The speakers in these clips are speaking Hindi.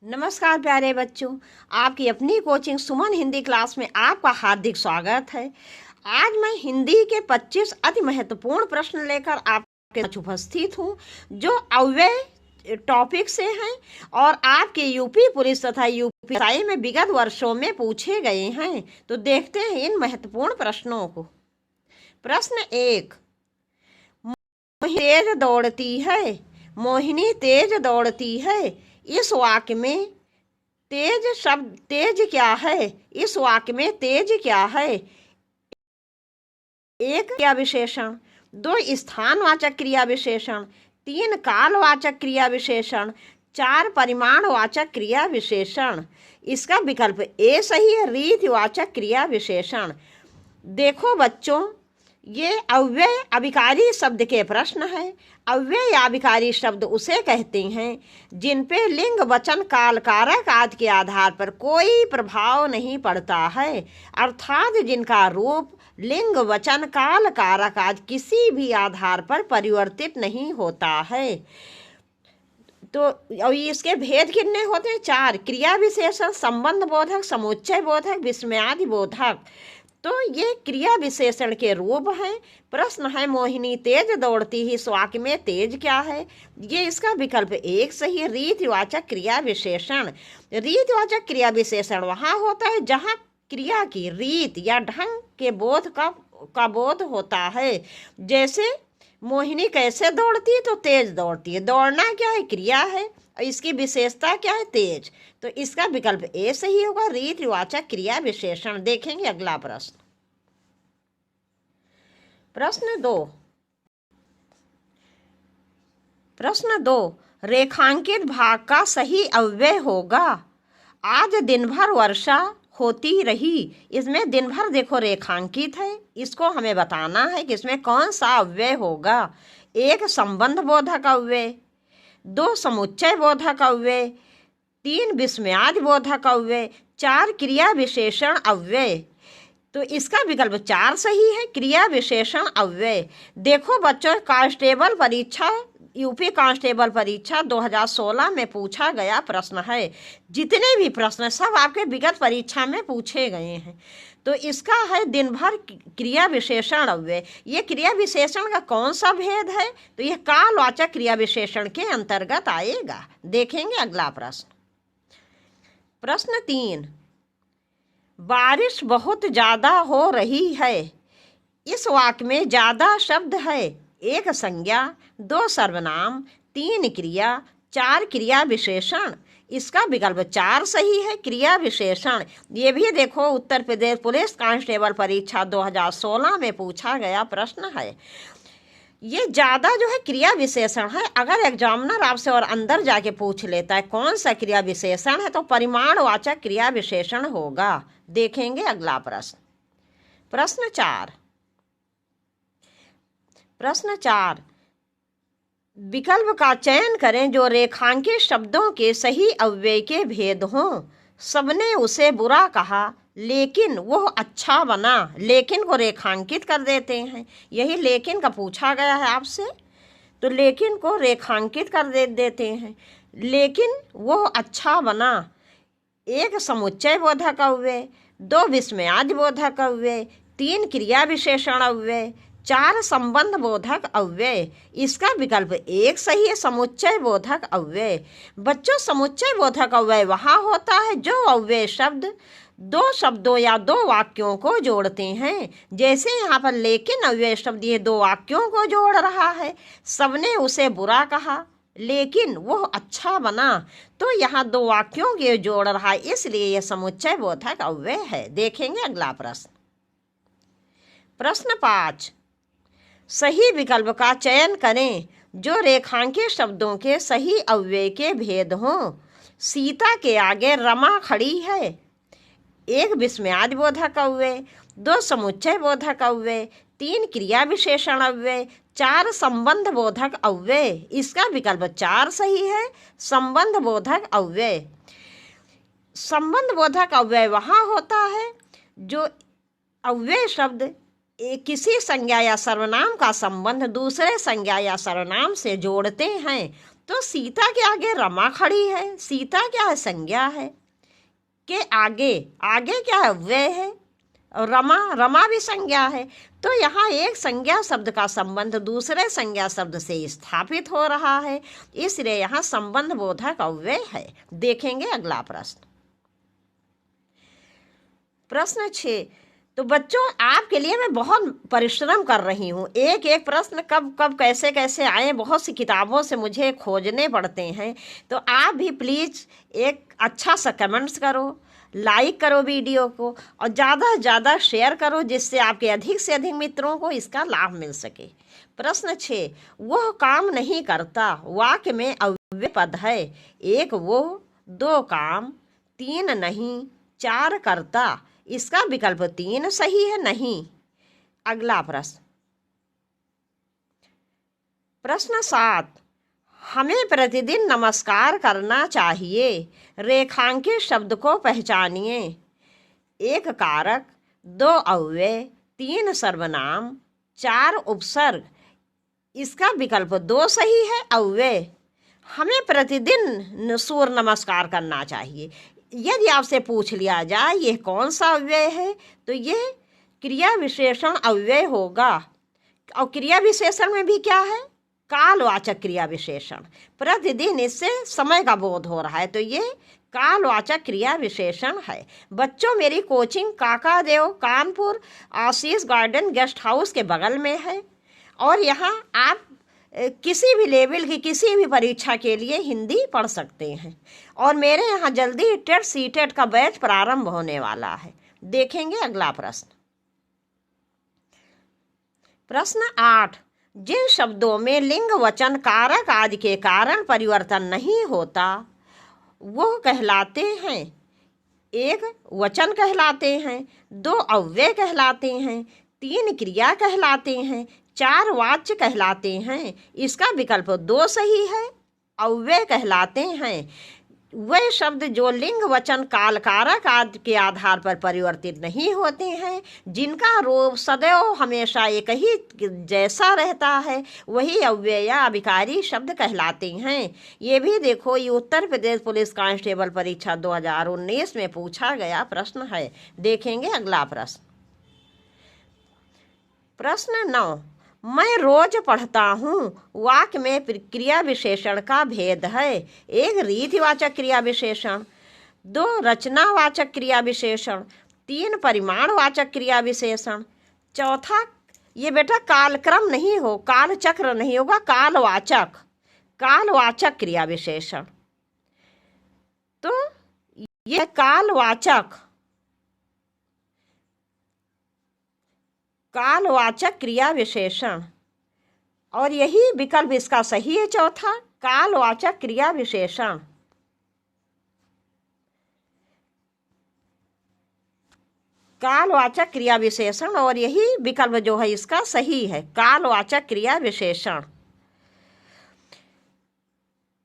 नमस्कार प्यारे बच्चों, आपकी अपनी कोचिंग सुमन हिंदी क्लास में आपका हार्दिक स्वागत है। आज मैं हिंदी के 25 अति महत्वपूर्ण प्रश्न लेकर आपके साथ उपस्थित हूँ, जो अव्यय टॉपिक से हैं और आपके यूपी पुलिस तथा यूपीएससी में विगत वर्षों में पूछे गए हैं। तो देखते हैं इन महत्वपूर्ण प्रश्नों को। प्रश्न 1, तेज दौड़ती है। मोहिनी तेज दौड़ती है। इस वाक्य में तेज शब्द तेज क्या है? इस वाक्य में तेज क्या है? 1 क्रिया विशेषण, 2 स्थानवाचक क्रिया विशेषण, 3 कालवाचक क्रिया विशेषण, 4 परिमाणवाचक क्रिया विशेषण। इसका विकल्प ए सही है, रीतिवाचक क्रिया विशेषण। देखो बच्चों, ये अव्यय अभिकारी शब्द के प्रश्न है। अव्यय अभिकारी शब्द उसे कहते हैं जिन पे लिंग वचन काल कारक आदि के आधार पर कोई प्रभाव नहीं पड़ता है, अर्थात जिनका रूप लिंग वचन काल कारक आदि किसी भी आधार पर परिवर्तित नहीं होता है। तो इसके भेद कितने होते हैं? 4। क्रिया विशेषण, संबंध बोधक, समुच्चय बोधक, विस्मयादि बोधक। तो ये क्रिया विशेषण के रूप हैं। प्रश्न है मोहिनी तेज दौड़ती ही, इस वाक्य में तेज क्या है? ये इसका विकल्प 1 सही है, रीतिवाचक क्रिया विशेषण। रीतिवाचक क्रिया विशेषण वहाँ होता है जहाँ क्रिया की रीत या ढंग के बोध का बोध होता है। जैसे मोहिनी कैसे दौड़ती है? तो तेज दौड़ती है। दौड़ना क्या है? क्रिया है। इसकी विशेषता क्या है? तेज। तो इसका विकल्प ए सही होगा, रीतिवाचक क्रिया विशेषण। देखेंगे अगला प्रश्न। प्रश्न 2, रेखांकित भाग का सही अव्यय होगा। आज दिन भर वर्षा होती रही। इसमें दिन भर देखो रेखांकित है, इसको हमें बताना है कि इसमें कौन सा अव्यय होगा। 1 संबंध बोधक अव्यय, 2 समुच्चय बोधक अव्यय, 3 विस्मयादि बोधक अव्यय, 4 क्रिया विशेषण अव्यय। तो इसका विकल्प 4 सही है, क्रिया विशेषण अव्यय। देखो बच्चों, कांस्टेबल परीक्षा यूपी कांस्टेबल परीक्षा 2016 में पूछा गया प्रश्न है। जितने भी प्रश्न सब आपके विगत परीक्षा में पूछे गए हैं। तो इसका है दिन भर क्रिया विशेषण अव्यय। ये क्रिया विशेषण का कौन सा भेद है? तो यह कालवाचक क्रिया विशेषण के अंतर्गत आएगा। देखेंगे अगला प्रश्न। प्रश्न 3, बारिश बहुत ज्यादा हो रही है। इस वाक्य में ज्यादा शब्द है। 1 संज्ञा, 2 सर्वनाम, 3 क्रिया, 4 क्रिया विशेषण। इसका विकल्प 4 सही है, क्रिया विशेषण। ये भी देखो उत्तर प्रदेश पुलिस कांस्टेबल परीक्षा 2016 में पूछा गया प्रश्न है। ये ज़्यादा जो है क्रिया विशेषण है। अगर एग्जामिनर आपसे और अंदर जाके पूछ लेता है कौन सा क्रिया विशेषण है, तो परिमाणवाचक क्रिया विशेषण होगा। देखेंगे अगला प्रश्न। प्रश्न 4, विकल्प का चयन करें जो रेखांकित शब्दों के सही अव्यय के भेद हों। सबने उसे बुरा कहा लेकिन वह अच्छा बना। लेकिन को रेखांकित कर देते हैं, यही लेकिन का पूछा गया है आपसे, तो लेकिन को रेखांकित कर देते हैं। लेकिन वह अच्छा बना। 1 समुच्चय बोधक अव्यय, 2 विस्मयादि बोधक अव्यय, 3 क्रिया विशेषण अव्यय, 4 संबंध बोधक अव्यय। इसका विकल्प 1 सही है, समुच्चय बोधक अव्यय। बच्चों, समुच्चय बोधक अव्यय वहाँ होता है जो अव्यय शब्द 2 शब्दों या 2 वाक्यों को जोड़ते हैं। जैसे यहाँ पर लेकिन अव्यय शब्द ये 2 वाक्यों को जोड़ रहा है। सबने उसे बुरा कहा लेकिन वह अच्छा बना, तो यहाँ 2 वाक्यों के जोड़ रहा है, इसलिए यह समुच्चय बोधक अव्यय है। देखेंगे अगला प्रश्न। प्रश्न 5, सही विकल्प का चयन करें जो रेखांकित शब्दों के सही अव्यय के भेद हों। सीता के आगे रमा खड़ी है। 1 विस्मयादि बोधक अव्यय, 2 समुच्चय बोधक अव्यय, 3 क्रिया विशेषण अव्यय, 4 संबंध बोधक अव्यय। इसका विकल्प 4 सही है, संबंध बोधक अव्यय। संबंध बोधक अव्यय वहाँ होता है जो अव्यय शब्द किसी संज्ञा या सर्वनाम का संबंध दूसरे संज्ञा या सर्वनाम से जोड़ते हैं। तो सीता के आगे रमा खड़ी है। सीता क्या है? संज्ञा है। के आगे आगे क्या है? वे है। और रमा, रमा भी संज्ञा है। तो यहाँ एक संज्ञा शब्द का संबंध दूसरे संज्ञा शब्द से स्थापित हो रहा है, इसलिए यहाँ संबंध बोधक अव्यय है। देखेंगे अगला प्रश्न। प्रश्न 6। तो बच्चों, आपके लिए मैं बहुत परिश्रम कर रही हूँ। एक एक प्रश्न कब कब कैसे कैसे आए, बहुत सी किताबों से मुझे खोजने पड़ते हैं। तो आप भी प्लीज़ एक अच्छा सा कमेंट्स करो, लाइक करो वीडियो को, और ज़्यादा से ज़्यादा शेयर करो, जिससे आपके अधिक से अधिक मित्रों को इसका लाभ मिल सके। प्रश्न 6। वह काम नहीं करता वाक्य में अव्यय पद है। 1 वो, 2 काम, 3 नहीं, 4 करता। इसका विकल्प 3 सही है। नहीं। अगला प्रश्न। प्रश्न 7। हमें प्रतिदिन नमस्कार करना चाहिए। रेखांकित शब्द को पहचानिए। 1 कारक, 2 अव्यय, 3 सर्वनाम, 4 उपसर्ग। इसका विकल्प 2 सही है। अव्यय। हमें प्रतिदिन सूर्य नमस्कार करना चाहिए। यदि आपसे पूछ लिया जाए यह कौन सा अव्यय है, तो यह क्रिया विशेषण अव्यय होगा। और क्रिया विशेषण में भी क्या है? कालवाचक क्रिया विशेषण। प्रतिदिन इससे समय का बोध हो रहा है, तो ये कालवाचक क्रिया विशेषण है। बच्चों, मेरी कोचिंग काकादेव कानपुर आशीष गार्डन गेस्ट हाउस के बगल में है, और यहाँ आप किसी भी लेवल की किसी भी परीक्षा के लिए हिंदी पढ़ सकते हैं। और मेरे यहाँ जल्दी टेट सीटेट का बैच प्रारंभ होने वाला है। देखेंगे अगला प्रश्न। प्रश्न 8। जिन शब्दों में लिंग वचन कारक आदि के कारण परिवर्तन नहीं होता वो कहलाते हैं। 1 वचन कहलाते हैं, 2 अव्यय कहलाते हैं, 3 क्रिया कहलाते हैं, 4 वाच्य कहलाते हैं। इसका विकल्प 2 सही है। अव्यय कहलाते हैं वे शब्द जो लिंग वचन काल कारक आदि के आधार पर परिवर्तित नहीं होते हैं, जिनका रूप सदैव हमेशा एक ही जैसा रहता है, वही अव्यय या अभिकारी शब्द कहलाते हैं। ये भी देखो, ये उत्तर प्रदेश पुलिस कांस्टेबल परीक्षा 2019 में पूछा गया प्रश्न है। देखेंगे अगला प्रश्न। प्रश्न 9। मैं रोज पढ़ता हूँ वाक्य में क्रिया विशेषण का भेद है। 1 रीतिवाचक क्रिया विशेषण, 2 रचनावाचक क्रिया विशेषण, 3 परिमाणवाचक क्रिया विशेषण, 4 ये बेटा कालक्रम नहीं हो, कालचक्र नहीं होगा, कालवाचक, कालवाचक क्रिया विशेषण। तो ये कालवाचक, कालवाचक क्रिया विशेषण, और यही विकल्प इसका सही है। 4 कालवाचक क्रिया विशेषण। कालवाचक क्रिया विशेषण, और यही विकल्प जो है इसका सही है, कालवाचक क्रिया विशेषण।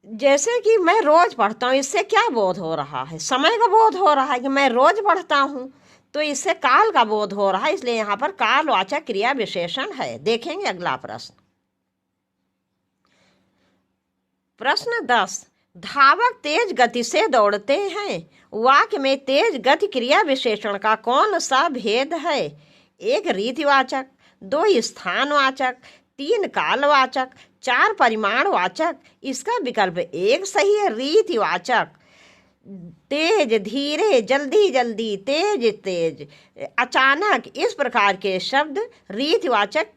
जैसे कि मैं रोज पढ़ता हूँ, इससे क्या बोध हो रहा है? समय का बोध हो रहा है कि मैं रोज पढ़ता हूँ, तो इससे काल का बोध हो रहा है, इसलिए यहाँ पर कालवाचक क्रिया विशेषण है। देखेंगे अगला प्रश्न। प्रश्न 10। धावक तेज गति से दौड़ते हैं वाक्य में तेज गति क्रिया विशेषण का कौन सा भेद है? 1 रीतिवाचक, 2 स्थानवाचक, 3 कालवाचक, 4 परिमाणवाचक। इसका विकल्प 1 सही है। रीतिवाचक। तेज, धीरे, जल्दी जल्दी, तेज तेज, अचानक, इस प्रकार के शब्द रीतिवाचक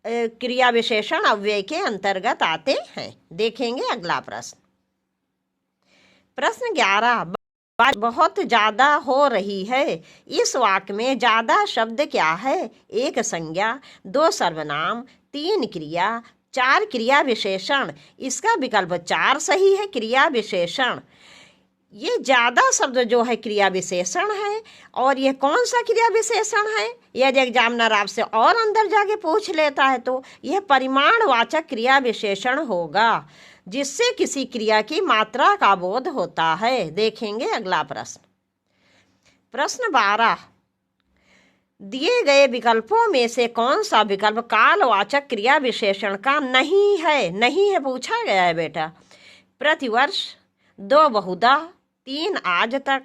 क्रिया विशेषण अव्यय के अंतर्गत आते हैं। देखेंगे अगला प्रश्न। प्रश्न 11। बात बहुत ज्यादा हो रही है इस वाक्य में ज्यादा शब्द क्या है? 1 संज्ञा, 2 सर्वनाम, 3 क्रिया, 4 क्रिया विशेषण। इसका विकल्प 4 सही है। क्रिया विशेषण। ये ज्यादा शब्द जो है क्रिया विशेषण है, और ये कौन सा क्रिया विशेषण है? यदि एग्जामिनर आपसे और अंदर जाके पूछ लेता है तो यह परिमाणवाचक क्रिया विशेषण होगा, जिससे किसी क्रिया की मात्रा का बोध होता है। देखेंगे अगला प्रश्न। प्रश्न 12। दिए गए विकल्पों में से कौन सा विकल्प कालवाचक क्रिया विशेषण का नहीं है? नहीं है पूछा गया है बेटा। प्रतिवर्ष, 2 बहुधा, 3 आज तक,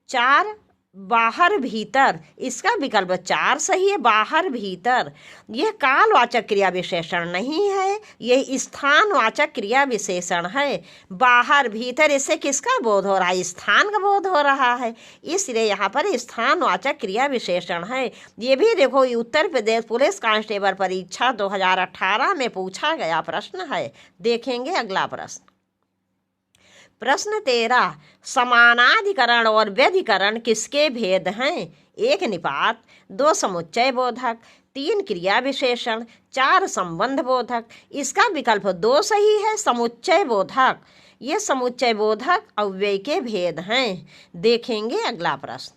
4 बाहर भीतर, इसका विकल्प 4 सही है, बाहर भीतर। यह कालवाचक क्रिया विशेषण नहीं है, यह स्थानवाचक क्रिया विशेषण है। बाहर भीतर, इससे किसका बोध हो रहा है? स्थान का बोध हो रहा है, इसलिए यहाँ पर स्थानवाचक क्रिया विशेषण है। ये भी देखो, उत्तर प्रदेश पुलिस कांस्टेबल परीक्षा 2018 में पूछा गया प्रश्न है। देखेंगे अगला प्रश्न। प्रश्न 13, समानाधिकरण और व्यधिकरण किसके भेद हैं? 1 निपात, 2 समुच्चय बोधक, 3 क्रिया विशेषण, 4 संबंध बोधक। इसका विकल्प 2 सही है, समुच्चय बोधक। ये समुच्चय बोधक अव्यय के भेद हैं। देखेंगे अगला प्रश्न।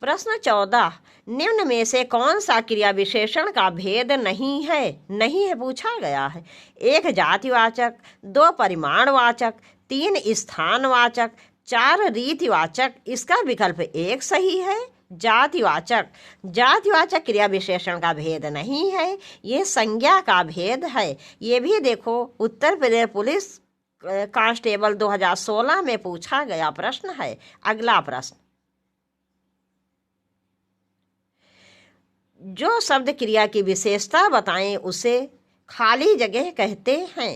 प्रश्न 14, निम्न में से कौन सा क्रिया विशेषण का भेद नहीं है? नहीं है पूछा गया है। 1 जातिवाचक, 2 परिमाणवाचक, 3 स्थानवाचक, 4 रीतिवाचक। इसका विकल्प 1 सही है, जातिवाचक। जातिवाचक क्रिया विशेषण का भेद नहीं है, ये संज्ञा का भेद है। ये भी देखो, उत्तर प्रदेश पुलिस कांस्टेबल 2016 में पूछा गया प्रश्न है। अगला प्रश्न। जो शब्द क्रिया की विशेषता बताएं उसे खाली जगह कहते हैं।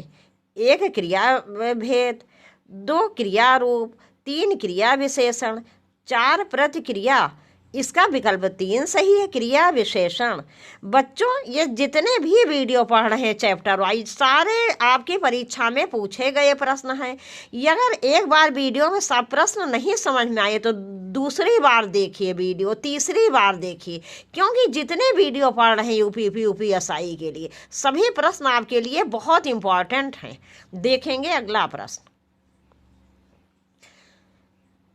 1 क्रिया भेद, 2 क्रिया रूप, 3 क्रिया विशेषण, 4 प्रतिक्रिया। इसका विकल्प 3 सही है, क्रिया विशेषण। बच्चों, ये जितने भी वीडियो पढ़ रहे हैं चैप्टर वाइज, सारे आपकी परीक्षा में पूछे गए प्रश्न हैं। अगर एक बार वीडियो में सब प्रश्न नहीं समझ में आए तो दूसरी बार देखिए वीडियो, तीसरी बार देखिए, क्योंकि जितने वीडियो पढ़ रहे हैं यूपीएसआई के लिए, सभी प्रश्न आपके लिए बहुत इंपॉर्टेंट हैं। देखेंगे अगला प्रश्न।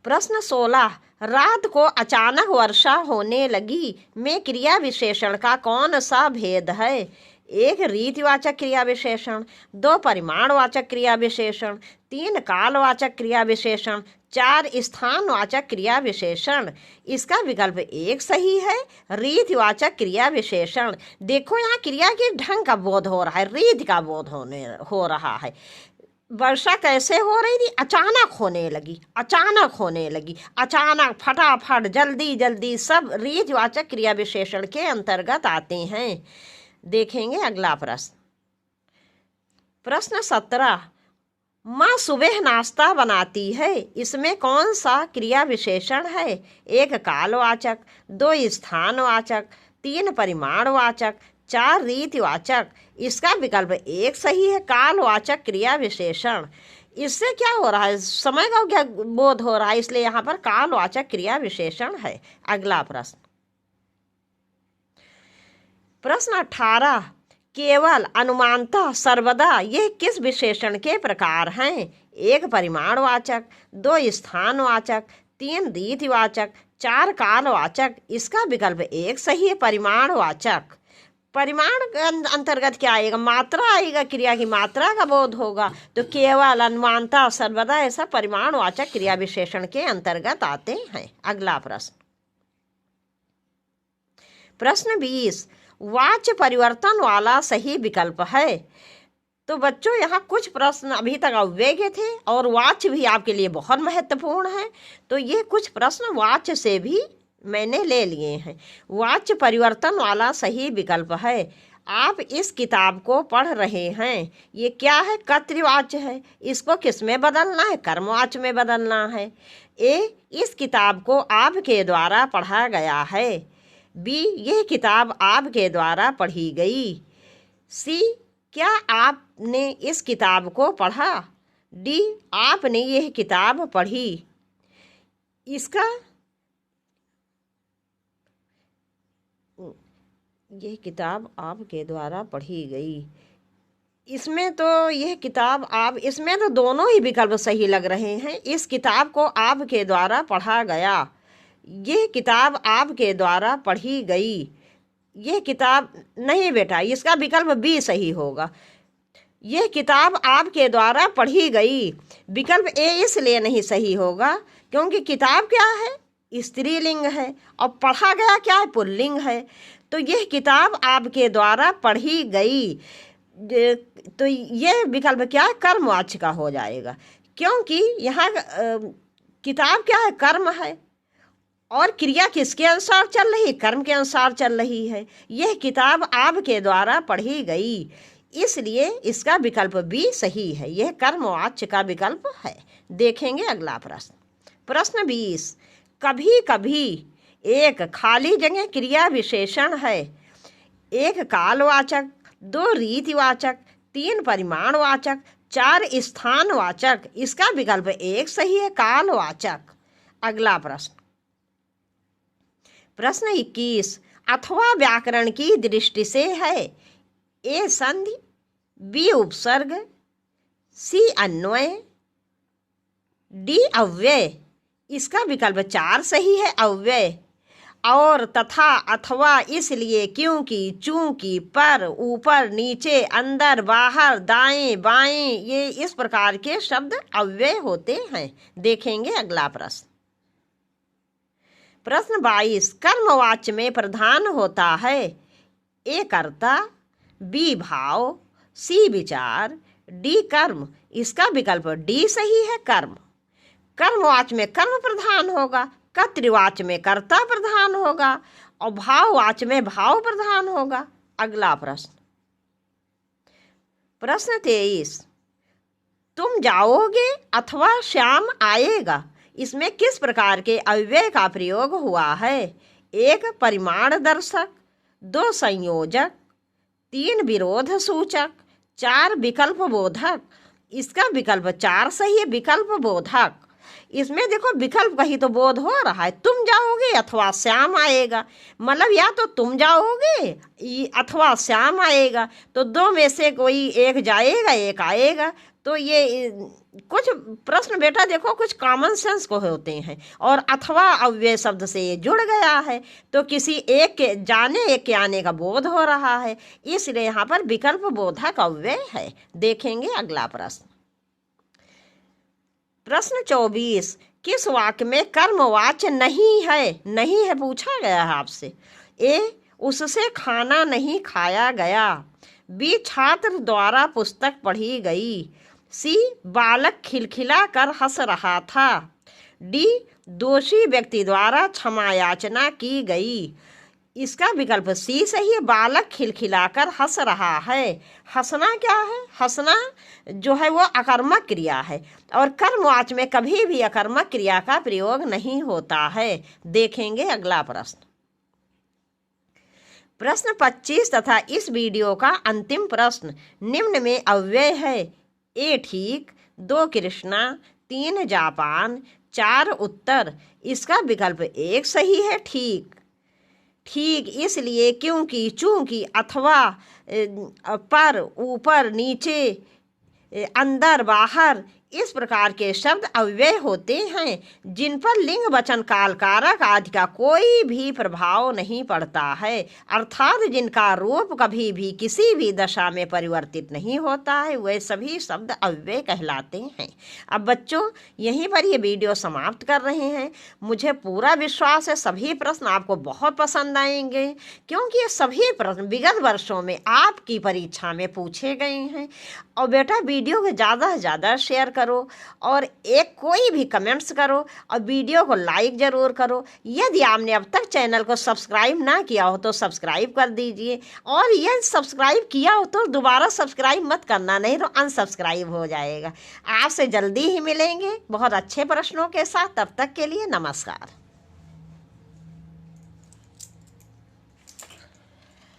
प्रश्न 16, रात को अचानक वर्षा होने लगी में क्रिया विशेषण का कौन सा भेद है? 1 रीतिवाचक क्रिया विशेषण, 2 परिमाणवाचक क्रिया विशेषण, 3 कालवाचक क्रिया विशेषण, 4 स्थानवाचक क्रिया विशेषण। इसका विकल्प 1 सही है, रीतिवाचक क्रिया विशेषण। देखो, यहाँ क्रिया के ढंग का बोध हो रहा है, रीति का बोध हो रहा है। वर्षा कैसे हो रही थी? अचानक होने लगी, अचानक होने लगी, अचानक, फटाफट, जल्दी जल्दी, सब रीतिवाचक क्रिया विशेषण के अंतर्गत आते हैं। देखेंगे अगला प्रश्न। प्रश्न 17, माँ सुबह नाश्ता बनाती है, इसमें कौन सा क्रिया विशेषण है? 1 कालवाचक, 2 स्थानवाचक, 3 परिमाणवाचक, 4 रीतिवाचक। इसका विकल्प 1 सही है, कालवाचक क्रिया विशेषण। इससे क्या हो रहा है? समय का क्या बोध हो रहा है, इसलिए यहाँ पर कालवाचक क्रिया विशेषण है। अगला प्रश्न। प्रश्न 18, केवल, अनुमानतः, सर्वदा, ये किस विशेषण के प्रकार हैं? 1 परिमाणवाचक, 2 स्थानवाचक, 3 रीतिवाचक, 4 कालवाचक। इसका विकल्प 1 सही है, परिमाणवाचक। परिमाण के अंतर्गत क्या आएगा? मात्रा आएगा, क्रिया की मात्रा का बोध होगा, तो केवल, अनुमानतः, सर्वदा, ऐसा परिमाणवाचक क्रिया विशेषण के अंतर्गत आते हैं। अगला प्रश्न। प्रश्न 20, वाच्य परिवर्तन वाला सही विकल्प है। तो बच्चों, यहाँ कुछ प्रश्न अभी तक अव्यय के थे और वाच्य भी आपके लिए बहुत महत्वपूर्ण है, तो ये कुछ प्रश्न वाच्य से भी मैंने ले लिए हैं। वाच्य परिवर्तन वाला सही विकल्प है। आप इस किताब को पढ़ रहे हैं, ये क्या है? कर्तृवाच्य है। इसको किस में बदलना है? कर्मवाच्य में बदलना है। ए, इस किताब को आपके द्वारा पढ़ा गया है। बी, यह किताब आपके द्वारा पढ़ी गई। सी, क्या आपने इस किताब को पढ़ा? डी, आपने यह किताब पढ़ी। इसका यह किताब आपके द्वारा पढ़ी गई, इसमें तो यह किताब आप, इसमें तो दोनों ही विकल्प सही लग रहे हैं। इस किताब को आपके द्वारा पढ़ा गया, यह किताब आपके द्वारा पढ़ी गई। यह किताब नहीं बेटा, इसका विकल्प बी सही होगा। यह किताब आपके द्वारा पढ़ी गई, विकल्प ए इसलिए नहीं सही होगा क्योंकि किताब क्या है? स्त्रीलिंग है और पढ़ा गया क्या है? पुल्लिंग है। तो यह किताब आपके द्वारा पढ़ी गई, तो ये विकल्प क्या है, कर्मवाच्य का हो जाएगा, क्योंकि यहाँ किताब क्या है, कर्म है, और क्रिया किसके अनुसार चल रही, कर्म के अनुसार चल रही है। यह किताब आपके द्वारा पढ़ी गई, इसलिए इसका विकल्प भी सही है। यह कर्मवाच्य का विकल्प है। देखेंगे अगला प्रश्न। प्रश्न 20, कभी कभी एक खाली जगह क्रिया विशेषण है, एक कालवाचक, 2 रीतिवाचक, 3 परिमाणवाचक, 4 स्थानवाचक। इसका विकल्प 1 सही है, कालवाचक। अगला प्रश्न। प्रश्न 21, अथवा व्याकरण की दृष्टि से है, ए संधि, बी उपसर्ग, सी अन्वय, डी अव्यय। इसका विकल्प 4 सही है, अव्यय। और तथा, अथवा, इसलिए, क्योंकि, चूंकि, पर, ऊपर, नीचे, अंदर, बाहर, दाएं, बाएं, ये इस प्रकार के शब्द अव्यय होते हैं। देखेंगे अगला प्रश्न। प्रश्न 22, कर्मवाच्य में प्रधान होता है, ए कर्ता, बी भाव, सी विचार, डी कर्म। इसका विकल्प डी सही है, कर्म। कर्मवाच्य में कर्म प्रधान होगा, कर्तृवाच्य में कर्ता प्रधान होगा, और भाववाच्य में भाव प्रधान होगा। अगला प्रश्न। प्रश्न 23, तुम जाओगे अथवा श्याम आएगा। इसमें किस प्रकार के अव्यय का प्रयोग हुआ है, 1 परिमाण दर्शक, 2 संयोजक, 3 विरोध सूचक, 4 विकल्प बोधक। इसका विकल्प 4 सही है, विकल्प बोधक। इसमें देखो विकल्प का ही तो बोध हो रहा है, तुम जाओगे अथवा श्याम आएगा, मतलब या तो तुम जाओगे अथवा श्याम आएगा, तो 2 में से कोई एक जाएगा, एक आएगा। तो ये कुछ प्रश्न बेटा देखो कुछ कॉमन सेंस को होते हैं, और अथवा अव्यय शब्द से ये जुड़ गया है, तो किसी एक के जाने एक के आने का बोध हो रहा है, इसलिए यहाँ पर विकल्प बोधक अव्यय है। देखेंगे अगला प्रश्न। प्रश्न 24, किस वाक्य में कर्मवाच्य नहीं है, नहीं है पूछा गया है आपसे। ए, उससे खाना नहीं खाया गया, बी, छात्र द्वारा पुस्तक पढ़ी गई, सी, बालक खिलखिला कर हंस रहा था, डी, दोषी व्यक्ति द्वारा क्षमा याचना की गई। इसका विकल्प सी सही है, बालक खिलखिलाकर हंस रहा है। हंसना क्या है, हंसना जो है वो अकर्मक क्रिया है, और कर्मवाच्य में कभी भी अकर्मक क्रिया का प्रयोग नहीं होता है। देखेंगे अगला प्रश्न। प्रश्न 25 तथा इस वीडियो का अंतिम प्रश्न निम्न में अव्यय है, ए ठीक, 2 कृष्णा, 3 जापान, 4 उत्तर। इसका विकल्प 1 सही है, ठीक। ठीक इसलिए, क्योंकि, चूंकि, अथवा, पर, ऊपर, नीचे, अंदर, बाहर, इस प्रकार के शब्द अव्यय होते हैं जिन पर लिंग वचन काल कारक आदि का कोई भी प्रभाव नहीं पड़ता है, अर्थात जिनका रूप कभी भी किसी भी दशा में परिवर्तित नहीं होता है, वे सभी शब्द अव्यय कहलाते हैं। अब बच्चों यहीं पर ये वीडियो समाप्त कर रहे हैं। मुझे पूरा विश्वास है सभी प्रश्न आपको बहुत पसंद आएंगे, क्योंकि ये सभी प्रश्न विगत वर्षों में आपकी परीक्षा में पूछे गए हैं। और बेटा वीडियो को ज़्यादा से ज़्यादा शेयर करो, और एक कोई भी कमेंट्स करो, और वीडियो को लाइक ज़रूर करो। यदि आपने अब तक चैनल को सब्सक्राइब ना किया हो तो सब्सक्राइब कर दीजिए, और यदि सब्सक्राइब किया हो तो दोबारा सब्सक्राइब मत करना, नहीं तो अनसब्सक्राइब हो जाएगा। आपसे जल्दी ही मिलेंगे बहुत अच्छे प्रश्नों के साथ। तब तक के लिए नमस्कार।